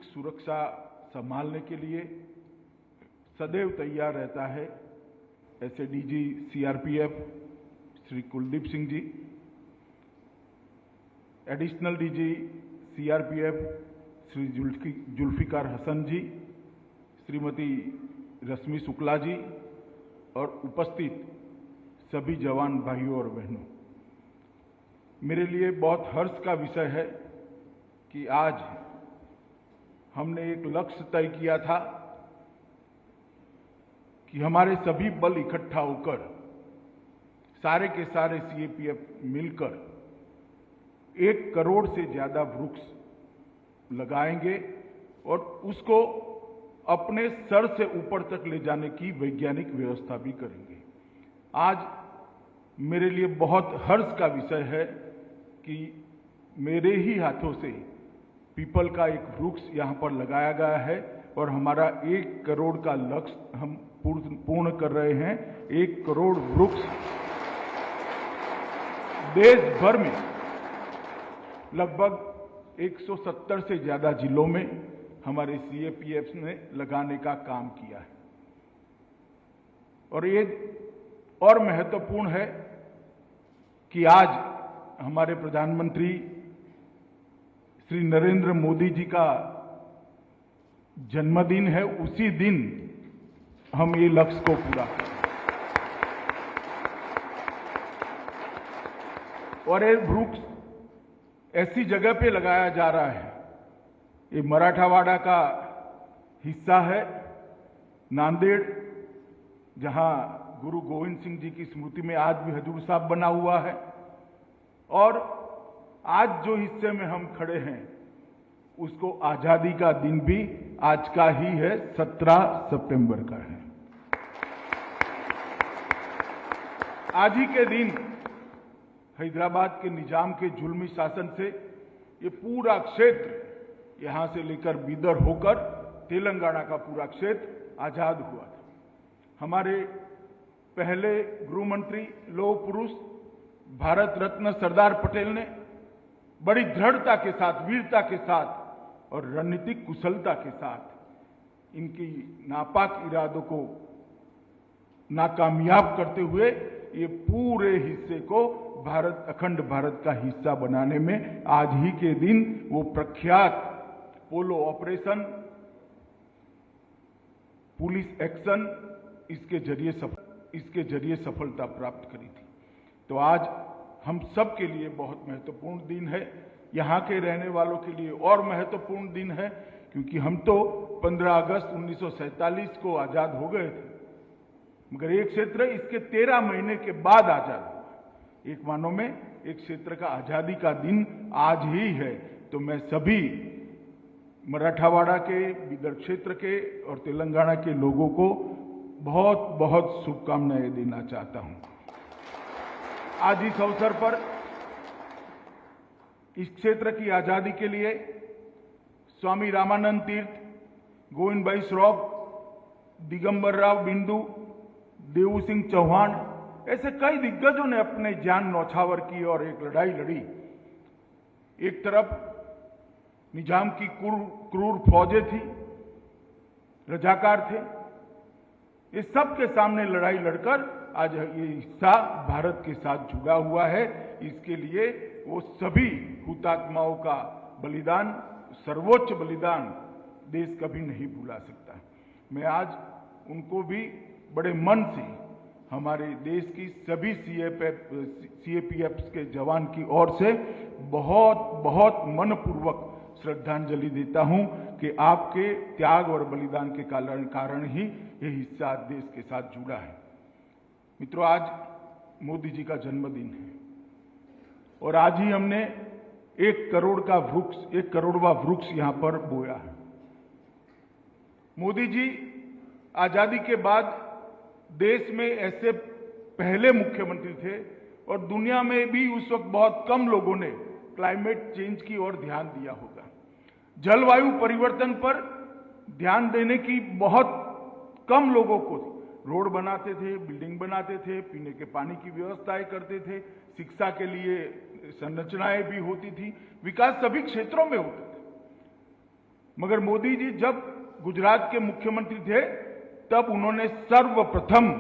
नागरिक सुरक्षा संभालने के लिए सदैव तैयार रहता है। ऐसे DG CRPF Shri Kuldeep Singh ji, additional DG CRPF Shri Zulfiqar Hasan ji, Shrimati Rashmi Shukla ji और उपस्थित सभी जवान भाइयों और बहनों, मेरे लिए बहुत हर्ष का विषय है कि आज हमने एक लक्ष्य तय किया था कि हमारे सभी बल इकट्ठा होकर सारे के सारे सीएपीएफ मिलकर 1 करोड़ से ज्यादा वृक्ष लगाएंगे और उसको अपने सर से ऊपर तक ले जाने की वैज्ञानिक व्यवस्था भी करेंगे। आज मेरे लिए बहुत हर्ष का विषय है कि मेरे ही हाथों से पीपल का एक वृक्ष यहां पर लगाया गया है और हमारा 1 करोड़ का लक्ष्य हम पूर्ण कर रहे हैं। 1 करोड़ वृक्ष देश भर में लगभग 170 से ज्यादा जिलों में हमारे सीएपीएफ ने लगाने का काम किया है। और ये और महत्वपूर्ण है कि आज हमारे प्रधानमंत्री श्री नरेंद्र मोदी जी का जन्मदिन है, उसी दिन हम ये लक्ष्य को पूरा करें। और ये वृक्ष ऐसी जगह पे लगाया जा रहा है, ये मराठावाड़ा का हिस्सा है, नांदेड़, जहां गुरु गोविंद सिंह जी की स्मृति में आज भी हजूर साहब बना हुआ है। और आज जो हिस्से में हम खड़े हैं उसको आजादी का दिन भी आज का ही है, 17 सितंबर का है। आज ही के दिन हैदराबाद के निजाम के जुल्मी शासन से ये पूरा क्षेत्र यहां से लेकर बीदर होकर तेलंगाना का पूरा क्षेत्र आजाद हुआ था। हमारे पहले गृह मंत्री लौह पुरुष भारत रत्न सरदार पटेल ने बड़ी दृढ़ता के साथ, वीरता के साथ और रणनीतिक कुशलता के साथ इनकी नापाक इरादों को नाकामयाब करते हुए ये पूरे हिस्से को अखंड भारत का हिस्सा बनाने में आज ही के दिन वो प्रख्यात पोलो ऑपरेशन, पुलिस एक्शन इसके जरिए सफलता प्राप्त करी थी। तो आज हम सब के लिए बहुत महत्वपूर्ण दिन है, यहां के रहने वालों के लिए और महत्वपूर्ण दिन है, क्योंकि हम तो 15 अगस्त 1947 को आजाद हो गए थे, मगर एक क्षेत्र इसके 13 महीने के बाद आजाद हुआ। एक मानो में एक क्षेत्र का आजादी का दिन आज ही है। तो मैं सभी मराठावाड़ा के, बीदर क्षेत्र के और तेलंगाना के लोगों को बहुत बहुत शुभकामनाएं देना चाहता हूं। आज इस अवसर पर इस क्षेत्र की आजादी के लिए स्वामी रामानंद तीर्थ, गोविंद भाई श्रॉफ, दिगंबर राव बिंदु, देवू सिंह चौहान, ऐसे कई दिग्गजों ने अपने जान न्यौछावर की और एक लड़ाई लड़ी। एक तरफ निजाम की क्रूर फौजें थी, रजाकार थे, इस सब के सामने लड़ाई लड़कर आज ये हिस्सा भारत के साथ जुड़ा हुआ है। इसके लिए वो सभी हुतात्माओं का बलिदान, सर्वोच्च बलिदान देश कभी नहीं भुला सकता। मैं आज उनको भी बड़े मन से हमारे देश की सभी सीएपीएफ के जवान की ओर से बहुत बहुत मनपूर्वक श्रद्धांजलि देता हूं कि आपके त्याग और बलिदान के कारण ही ये हिस्सा देश के साथ जुड़ा है। मित्रों, आज मोदी जी का जन्मदिन है और आज ही हमने 1 करोड़वां वृक्ष यहां पर बोया है। मोदी जी आजादी के बाद देश में ऐसे पहले मुख्यमंत्री थे और दुनिया में भी उस वक्त बहुत कम लोगों ने क्लाइमेट चेंज की ओर ध्यान दिया होगा। जलवायु परिवर्तन पर ध्यान देने की बहुत कम लोगों को थी। रोड बनाते थे, बिल्डिंग बनाते थे, पीने के पानी की व्यवस्थाएं करते थे, शिक्षा के लिए संरचनाएं भी होती थी, विकास सभी क्षेत्रों में होता था। मगर मोदी जी जब गुजरात के मुख्यमंत्री थे तब उन्होंने सर्वप्रथम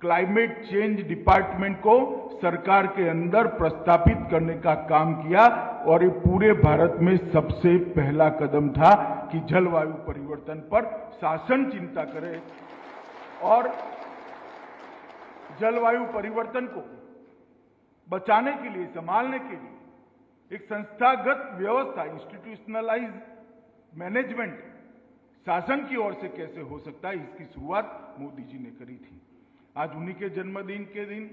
क्लाइमेट चेंज डिपार्टमेंट को सरकार के अंदर प्रस्तापित करने का काम किया और ये पूरे भारत में सबसे पहला कदम था कि जलवायु परिवर्तन पर शासन चिंता करे और जलवायु परिवर्तन को बचाने के लिए, संभालने के लिए एक संस्थागत व्यवस्था, इंस्टीट्यूशनलाइज मैनेजमेंट शासन की ओर से कैसे हो सकता है, इसकी शुरुआत मोदी जी ने करी थी। आज उन्हीं के जन्मदिन के दिन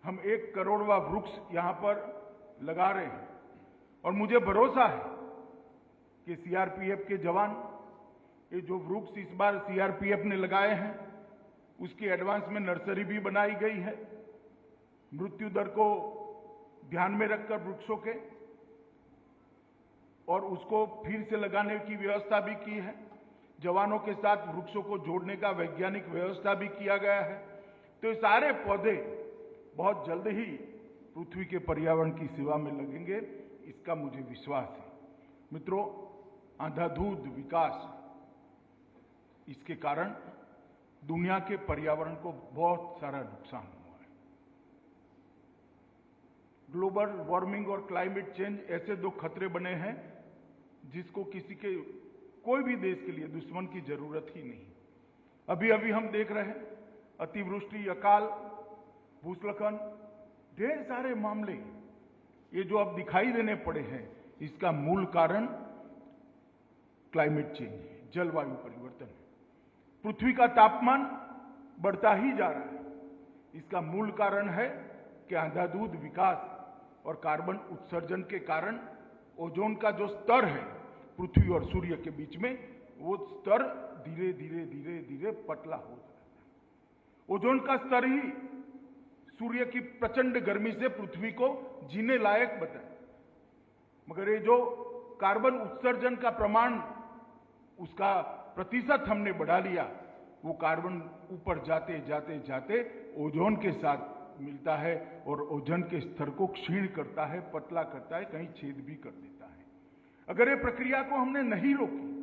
हम 1 करोड़वां वृक्ष यहां पर लगा रहे हैं और मुझे भरोसा है कि सीआरपीएफ के जवान ये जो वृक्ष इस बार सीआरपीएफ ने लगाए हैं उसकी एडवांस में नर्सरी भी बनाई गई है, मृत्यु दर को ध्यान में रखकर वृक्षों के, और उसको फिर से लगाने की व्यवस्था भी की है। जवानों के साथ वृक्षों को जोड़ने का वैज्ञानिक व्यवस्था भी किया गया है। तो ये सारे पौधे बहुत जल्द ही पृथ्वी के पर्यावरण की सेवा में लगेंगे, इसका मुझे विश्वास है। मित्रों, अंधाधुंध विकास, इसके कारण दुनिया के पर्यावरण को बहुत सारा नुकसान हुआ है। ग्लोबल वार्मिंग और क्लाइमेट चेंज ऐसे 2 खतरे बने हैं जिसको किसी के, कोई भी देश के लिए दुश्मन की जरूरत ही नहीं। अभी अभी हम देख रहे हैं अतिवृष्टि, अकाल, भूस्खलन, ढेर सारे मामले ये जो अब दिखाई देने पड़े हैं, इसका मूल कारण क्लाइमेट चेंज है, जलवायु परिवर्तन है। पृथ्वी का तापमान बढ़ता ही जा रहा है, इसका मूल कारण है कि अंधाधुंध विकास और कार्बन उत्सर्जन के कारण ओजोन का जो स्तर है पृथ्वी और सूर्य के बीच में, वो स्तर धीरे धीरे धीरे धीरे पतला हो जाता है। ओजोन का स्तर ही सूर्य की प्रचंड गर्मी से पृथ्वी को जीने लायक बताए, मगर ये जो कार्बन उत्सर्जन का प्रमाण, उसका प्रतिशत हमने बढ़ा लिया, वो कार्बन ऊपर जाते जाते जाते ओजोन के साथ मिलता है और ओजोन के स्तर को क्षीण करता है, पतला करता है, कहीं छेद भी कर देता है। अगर ये प्रक्रिया को हमने नहीं रोकी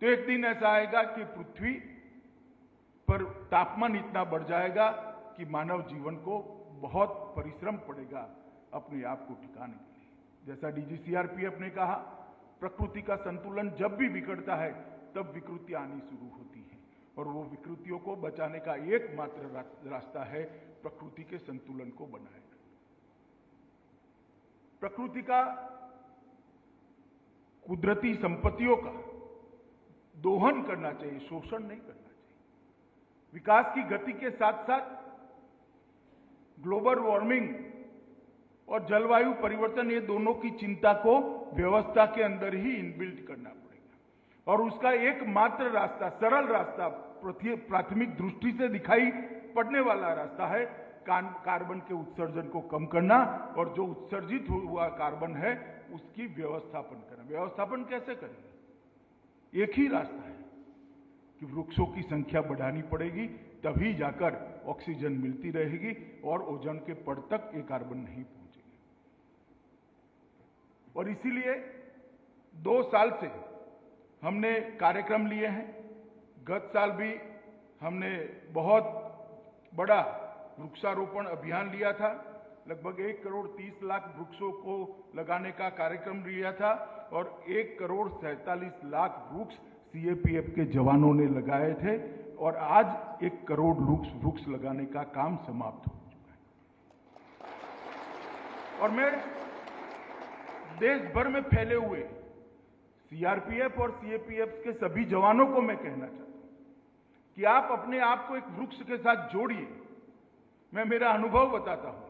तो एक दिन ऐसा आएगा कि पृथ्वी पर तापमान इतना बढ़ जाएगा कि मानव जीवन को बहुत परिश्रम पड़ेगा अपने आप को टिकाने के लिए। जैसा डीजी सीआरपीएफ ने कहा, प्रकृति का संतुलन जब भी बिगड़ता है तब विकृतियां आनी शुरू होती हैं और वो विकृतियों को बचाने का एकमात्र रास्ता है प्रकृति के संतुलन को बनाए रखना। प्रकृति का, कुदरती संपत्तियों का दोहन करना चाहिए, शोषण नहीं करना चाहिए। विकास की गति के साथ साथ ग्लोबल वार्मिंग और जलवायु परिवर्तन, ये दोनों की चिंता को व्यवस्था के अंदर ही इनबिल्ट करना पड़ेगा और उसका एकमात्र रास्ता, सरल रास्ता, प्राथमिक दृष्टि से दिखाई पड़ने वाला रास्ता है कार्बन के उत्सर्जन को कम करना और जो उत्सर्जित हुआ कार्बन है उसकी व्यवस्थापन करना। व्यवस्थापन कैसे करेंगे? एक ही रास्ता है कि वृक्षों की संख्या बढ़ानी पड़ेगी, तभी जाकर ऑक्सीजन मिलती रहेगी और ओजोन के पड़ तक ये कार्बन नहीं पहुंचेगा। और इसीलिए 2 साल से हमने कार्यक्रम लिए हैं। गत साल भी हमने बहुत बड़ा वृक्षारोपण अभियान लिया था, लगभग 1 करोड़ 30 लाख वृक्षों को लगाने का कार्यक्रम लिया था और 1 करोड़ 47 लाख वृक्ष सीएपीएफ के जवानों ने लगाए थे और आज 1 करोड़ वृक्ष लगाने का काम समाप्त हो चुका है। और मैं देश भर में फैले हुए सीआरपीएफ और सीएपीएफ के सभी जवानों को मैं कहना चाहता हूं कि आप अपने आप को एक वृक्ष के साथ जोड़िए। मैं मेरा अनुभव बताता हूं,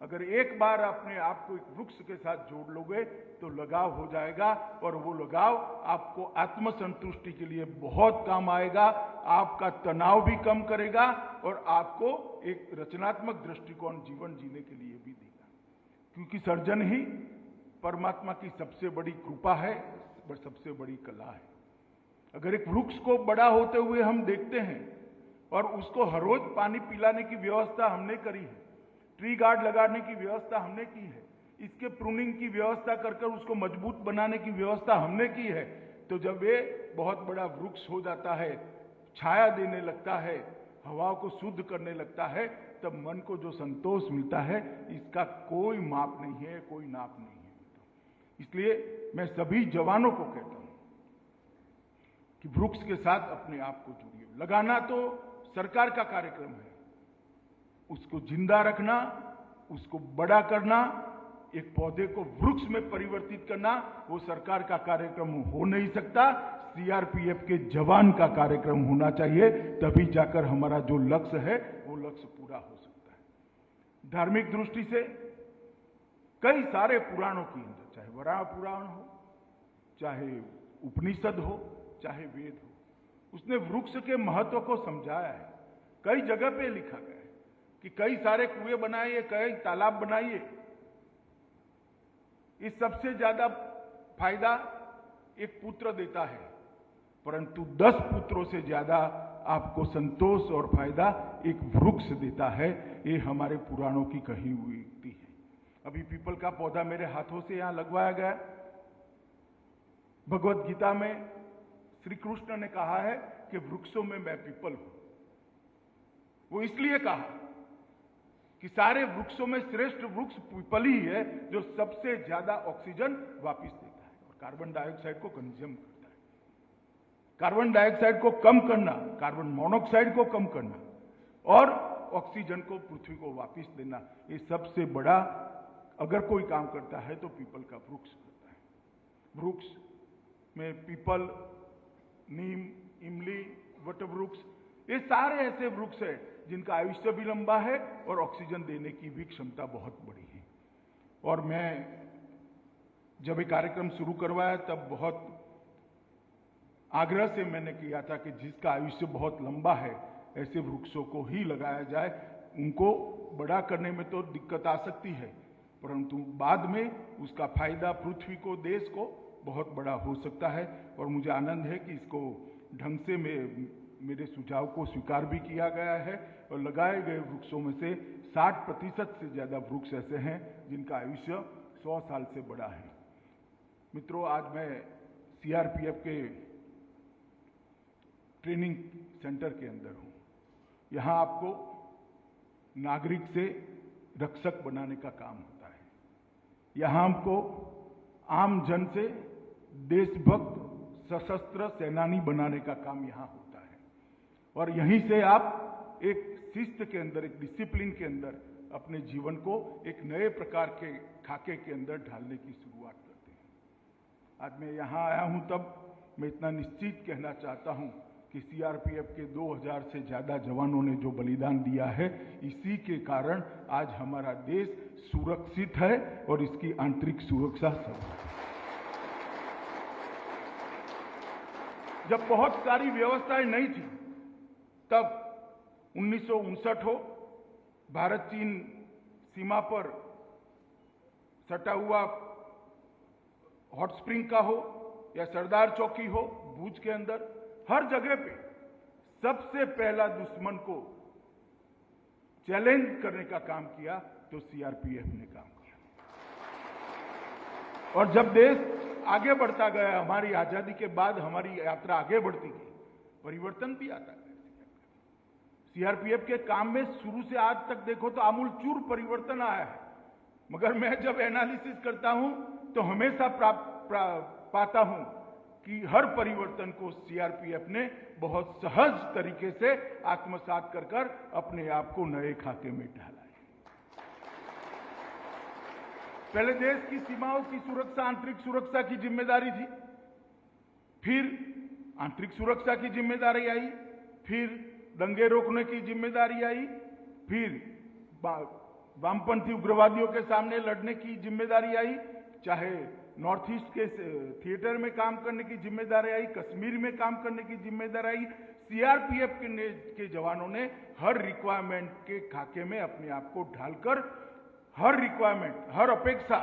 अगर एक बार अपने आप को एक वृक्ष के साथ जोड़ लोगे तो लगाव हो जाएगा और वो लगाव आपको आत्मसंतुष्टि के लिए बहुत काम आएगा, आपका तनाव भी कम करेगा और आपको एक रचनात्मक दृष्टिकोण जीवन जीने के लिए भी देगा, क्योंकि सर्जन ही परमात्मा की सबसे बड़ी कृपा है, सबसे बड़ी कला है। अगर एक वृक्ष को बड़ा होते हुए हम देखते हैं और उसको हर रोज पानी पिलाने की व्यवस्था हमने करी है, ट्री गार्ड लगाने की व्यवस्था हमने की है, इसके प्रूनिंग की व्यवस्था कर उसको मजबूत बनाने की व्यवस्था हमने की है। तो जब ये बहुत बड़ा वृक्ष हो जाता है, छाया देने लगता है, हवा को शुद्ध करने लगता है, तब मन को जो संतोष मिलता है इसका कोई माप नहीं है, कोई नाप नहीं है। इसलिए मैं सभी जवानों को कहता हूं कि वृक्ष के साथ अपने आप को जुड़िए। लगाना तो सरकार का कार्यक्रम है, उसको जिंदा रखना, उसको बड़ा करना, एक पौधे को वृक्ष में परिवर्तित करना, वो सरकार का कार्यक्रम हो नहीं सकता। सीआरपीएफ के जवान का कार्यक्रम होना चाहिए, तभी जाकर हमारा जो लक्ष्य है वो लक्ष्य पूरा हो सकता है। धार्मिक दृष्टि से कई सारे पुराणों के अंदर, चाहे वराह पुराण हो, चाहे उपनिषद हो, चाहे वेद हो, उसने वृक्ष के महत्व को समझाया है। कई जगह पे लिखा गया है कि कई सारे कुएं बनाइए, कई तालाब बनाइए, इस सबसे ज्यादा फायदा एक पुत्र देता है, परंतु 10 पुत्रों से ज्यादा आपको संतोष और फायदा एक वृक्ष देता है। ये हमारे पुराणों की कही हुई युक्ति है। अभी पीपल का पौधा मेरे हाथों से यहां लगवाया गया। भगवत गीता में श्री कृष्ण ने कहा है कि वृक्षों में मैं पीपल हूं। वो इसलिए कहा कि सारे वृक्षों में श्रेष्ठ वृक्ष पीपल ही है, जो सबसे ज्यादा ऑक्सीजन वापस देता है और कार्बन डाइऑक्साइड को कंज्यूम करता है। कार्बन डाइऑक्साइड को कम करना, कार्बन मोनोऑक्साइड को कम करना और ऑक्सीजन को पृथ्वी को वापस देना, ये सबसे बड़ा अगर कोई काम करता है तो पीपल का वृक्ष करता है। वृक्ष में पीपल, नीम, इमली, वटवृक्ष, ये सारे ऐसे वृक्ष हैं जिनका आयुष्य भी लंबा है और ऑक्सीजन देने की भी क्षमता बहुत बड़ी है। और मैं जब ये कार्यक्रम शुरू करवाया तब बहुत आग्रह से मैंने किया था कि जिसका आयुष्य बहुत लंबा है ऐसे वृक्षों को ही लगाया जाए। उनको बड़ा करने में तो दिक्कत आ सकती है, परंतु बाद में उसका फायदा पृथ्वी को, देश को बहुत बड़ा हो सकता है। और मुझे आनंद है कि इसको ढंग से मेरे सुझाव को स्वीकार भी किया गया है और लगाए गए वृक्षों में से 60% से ज्यादा वृक्ष ऐसे हैं जिनका आयुष्य 100 साल से बड़ा है। मित्रों, आज मैं सीआरपीएफ के ट्रेनिंग सेंटर के अंदर हूं। यहां आपको नागरिक से रक्षक बनाने का काम होता है। यहां हमको आम जन से देशभक्त सशस्त्र सेनानी बनाने का काम यहां होता है। और यहीं से आप एक शिस्त के अंदर, एक डिसिप्लिन के अंदर अपने जीवन को एक नए प्रकार के खाके के अंदर ढालने की शुरुआत करते हैं। आज मैं यहां आया हूं तब मैं इतना निश्चित कहना चाहता हूं कि सीआरपीएफ के 2000 से ज्यादा जवानों ने जो बलिदान दिया है, इसी के कारण आज हमारा देश सुरक्षित है और इसकी आंतरिक सुरक्षा सब है। जब बहुत सारी व्यवस्थाएं नहीं थी तब 1959 हो, भारत चीन सीमा पर सटा हुआ हॉट स्प्रिंग का हो या सरदार चौकी हो भूज के अंदर, हर जगह पे सबसे पहला दुश्मन को चैलेंज करने का काम किया तो सीआरपीएफ ने काम किया। और जब देश आगे बढ़ता गया, हमारी आजादी के बाद हमारी यात्रा आगे बढ़ती गई, परिवर्तन भी आता गया। सीआरपीएफ के काम में शुरू से आज तक देखो तो आमूलचूर परिवर्तन आया है। मगर मैं जब एनालिसिस करता हूं तो हमेशा पाता हूं कि हर परिवर्तन को सीआरपीएफ ने बहुत सहज तरीके से आत्मसात कर अपने आप को नए खाके में ढाला है। पहले देश की सीमाओं की सुरक्षा, आंतरिक सुरक्षा की जिम्मेदारी थी, फिर आंतरिक सुरक्षा की जिम्मेदारी आई, फिर दंगे रोकने की जिम्मेदारी आई, फिर वामपंथी उग्रवादियों के सामने लड़ने की जिम्मेदारी आई, चाहे नॉर्थ ईस्ट के थिएटर में काम करने की जिम्मेदारी आई, कश्मीर में काम करने की जिम्मेदारी आई। सीआरपीएफ के जवानों ने हर रिक्वायरमेंट के खाके में अपने आप को ढालकर हर रिक्वायरमेंट, हर अपेक्षा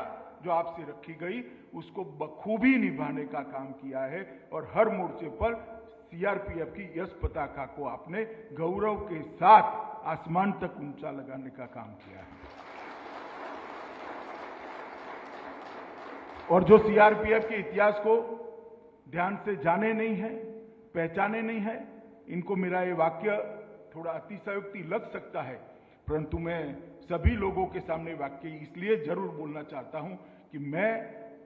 जो आपसे रखी गई उसको बखूबी निभाने का काम किया है। और हर मोर्चे पर सीआरपीएफ की यश पताका को आपने गौरव के साथ आसमान तक ऊंचा लगाने का काम किया है। और जो सीआरपीएफ के इतिहास को ध्यान से जाने नहीं है, पहचाने नहीं है, इनको मेरा ये वाक्य थोड़ा अतिशयोक्ति लग सकता है, परंतु मैं सभी लोगों के सामने वाक्य इसलिए जरूर बोलना चाहता हूं कि मैं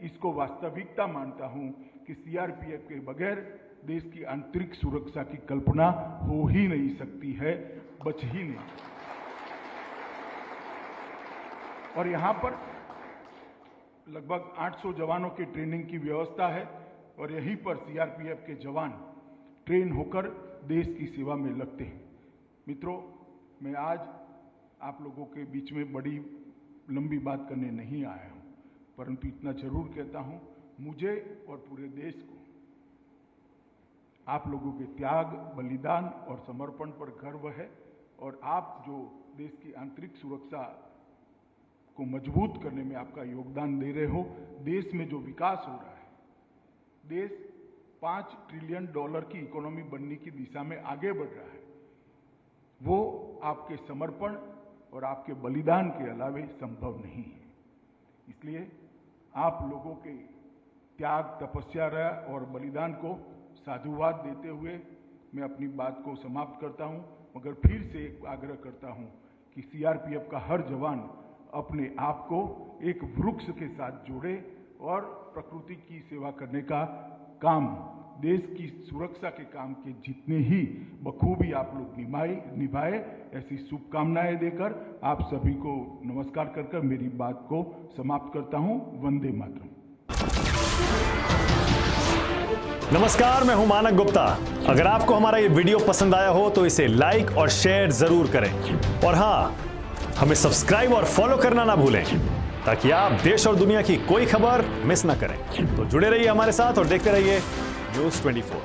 इसको वास्तविकता मानता हूं कि सीआरपीएफ के बगैर देश की आंतरिक सुरक्षा की कल्पना हो ही नहीं सकती है, बच ही नहीं। और यहां पर लगभग 800 जवानों की ट्रेनिंग की व्यवस्था है और यहीं पर सीआरपीएफ के जवान ट्रेन होकर देश की सेवा में लगते हैं। मित्रों, मैं आज आप लोगों के बीच में बड़ी लंबी बात करने नहीं आया हूं, परंतु इतना जरूर कहता हूं, मुझे और पूरे देश को आप लोगों के त्याग, बलिदान और समर्पण पर गर्व है और आप जो देश की आंतरिक सुरक्षा को मजबूत करने में आपका योगदान दे रहे हो, देश में जो विकास हो रहा है, देश $5 ट्रिलियन की इकोनॉमी बनने की दिशा में आगे बढ़ रहा है, वो आपके समर्पण और आपके बलिदान के अलावे संभव नहीं है। इसलिए आप लोगों के त्याग, तपस्या और बलिदान को साधुवाद देते हुए मैं अपनी बात को समाप्त करता हूं, मगर फिर से एक आग्रह करता हूं कि सीआरपीएफ का हर जवान अपने आप को एक वृक्ष के साथ जोड़े और प्रकृति की सेवा करने का काम, देश की सुरक्षा के काम के जितने ही बखूबी आप लोग निभाए, ऐसी शुभकामनाएं देकर आप सभी को नमस्कार कर मेरी बात को समाप्त करता हूं। वंदे मातरम। नमस्कार, मैं हूं मानक गुप्ता। अगर आपको हमारा ये वीडियो पसंद आया हो तो इसे लाइक और शेयर जरूर करें और हाँ, हमें सब्सक्राइब और फॉलो करना ना भूलें ताकि आप देश और दुनिया की कोई खबर मिस ना करें। तो जुड़े रहिए हमारे साथ और देखते रहिए न्यूज़ 24।